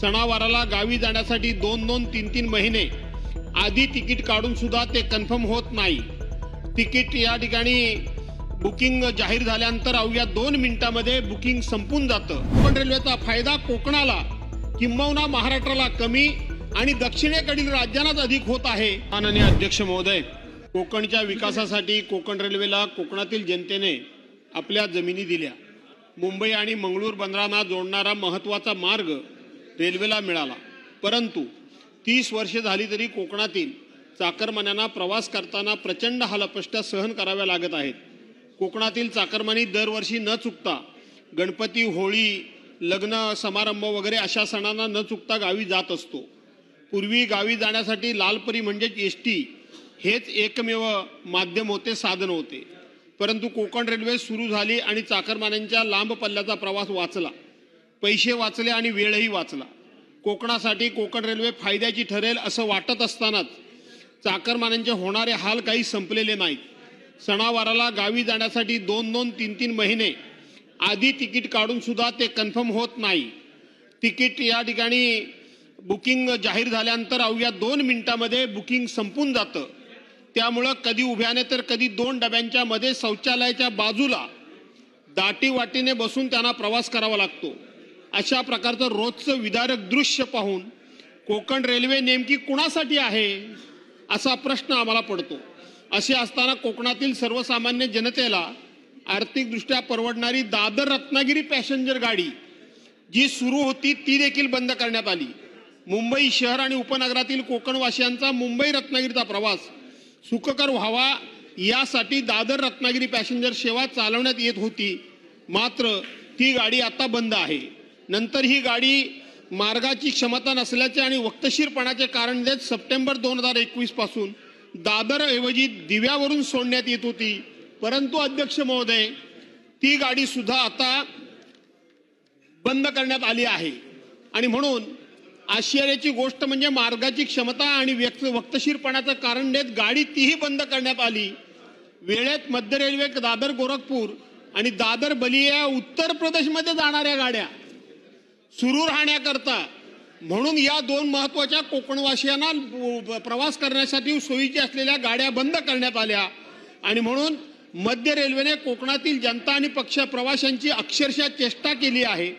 सणावाराला गावी जाण्यासाठी 2-2, 3-3 महिने आधी तिकीट काढून सुद्धा ते कन्फर्म होत नाही। तिकीट या ठिकाणी बुकिंग जाहीर झाल्यानंतर अवघ्या 2 मिनिटांमध्ये बुकिंग संपून जातं। कोकण रेल्वेचा फायदा कोकणाला किंबहुना महाराष्ट्राला कमी आणि दक्षिणेकडील राज्यांनाच अधिक होत आहे। माननीय अध्यक्ष महोदय, कोकणच्या विकासासाठी कोकण रेल्वेला कोकणातील जनतेने आपल्या जमिनी दिल्या। मुंबई आणि मंगळूर बंदरांना जोडणारा महत्त्वाचा मार्ग रेल्वेला मिळाला, परंतु 30 वर्षे झाली तरी कोकणातील चाकरमान्यांना प्रवास करताना प्रचंड हालअपेष्टा सहन कराव्या लागत आहेत। कोकणातील चाकरमानी दरवर्षी न चुकता गणपती, होळी, लग्न समारंभ वगैरे अशा सणांना न चुकता गावी जात असतो। पूर्वी गावी जाण्यासाठी लालपरी म्हणजे एसटी हेच एकमेव माध्यम होते, साधन होते, परंतु कोकण रेल्वे सुरू झाली आणि चाकरमान्यांच्या लांब पल्ल्याचा प्रवास वाचला, पैसे वाचले आणि वेळही वाचला। कोकणासाठी कोकण रेल्वे फायद्याची ठरेल असं वाटत असतानाच चाकरमान्यांचे होणारे हाल काही संपलेले नाहीत। सणावाराला गावी जाण्यासाठी 2-2, 3-3 महिने आधी तिकीट काढून सुद्धा ते कन्फर्म होत नाही। तिकीट या ठिकाणी बुकिंग जाहीर झाल्यानंतर अवघ्या 2 मिनिटांमध्ये बुकिंग संपून जातं। त्यामुळे कधी उभ्याने तर कधी 2 डब्यांच्या मध्ये शौचालयाच्या बाजूला दाटी वाटीने बसून त्यांना प्रवास करावा लागतो। अशा प्रकारचं रोजचं विदारक दृश्य पाहून कोकण रेल्वे नेमकी कुणासाठी आहे असा प्रश्न आम्हाला पडतो। असे असताना कोकणातील सर्वसामान्य जनतेला आर्थिकदृष्ट्या परवडणारी दादर रत्नागिरी पॅसेंजर गाडी जी सुरू होती ती देखील बंद करण्यात आली। मुंबई शहर आणि उपनगरातील कोकणवासियांचा मुंबई रत्नागिरीचा प्रवास सुखकर व्हावा यासाठी दादर रत्नागिरी पॅसेंजर सेवा चालवण्यात येत होती, मात्र ती गाडी आता बंद आहे। नंतर ही गाडी मार्गाची क्षमता नसल्याचे आणि वक्तशीरपणाचे कारण देत सप्टेंबर 2021 पासून दादर ऐवजी दिव्यावरून सोडण्यात येत होती, परंतु अध्यक्ष महोदय ती गाडी सुद्धा आता बंद करण्यात आली आहे। आणि म्हणून आश्चर्याची गोष्ट म्हणजे मार्गाची क्षमता आणि वक्तशीरपणाचं कारण देत गाडी तीही बंद करण्यात आली। वेळेत मध्य रेल्वे दादर गोरखपूर आणि दादर बलिया उत्तर प्रदेशमध्ये जाणाऱ्या गाड्या सुरू राहण्याकरता म्हणून या 2 महत्त्वाच्या कोकणवासियांना प्रवास करण्यासाठी सोयीच्या असलेल्या गाड्या बंद करण्यात आल्या। आणि म्हणून मध्य रेल्वेने कोकणातील जनता आणि पक्ष प्रवाशांची अक्षरशः चेष्टा केली आहे।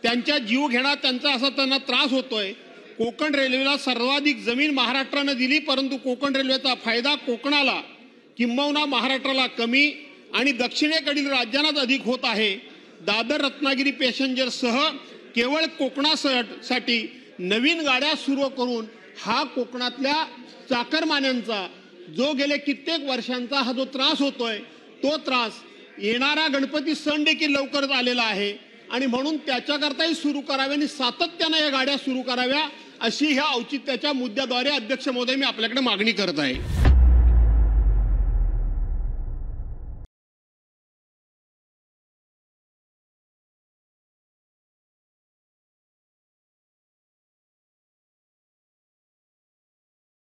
त्यांच्या जीव घेण्यात त्यांचा असा त्यांना त्रास होतोय। कोकण रेल्वेला सर्वाधिक जमीन महाराष्ट्राने दिली, परंतु कोकण रेल्वेचा फायदा कोकणाला किंबहुना महाराष्ट्राला कमी आणि दक्षिणेकडील राज्यांनाच अधिक होत आहे। दादर रत्नागिरी पॅसेंजरसह केवळ कोकणासाठी नवीन गाड्या सुरू करून हा कोकणातल्या चाकरमान्यांचा जो गेले कित्येक वर्षांचा हा जो त्रास होतोय तो त्रास येणारा गणपती सण देखील लवकरच आलेला आहे आणि म्हणून त्याच्याकरताही सुरू कराव्या आणि सातत्याने या गाड्या सुरू कराव्या अशी ह्या औचित्याच्या मुद्द्याद्वारे अध्यक्ष महोदय मी आपल्याकडे मागणी करत आहे।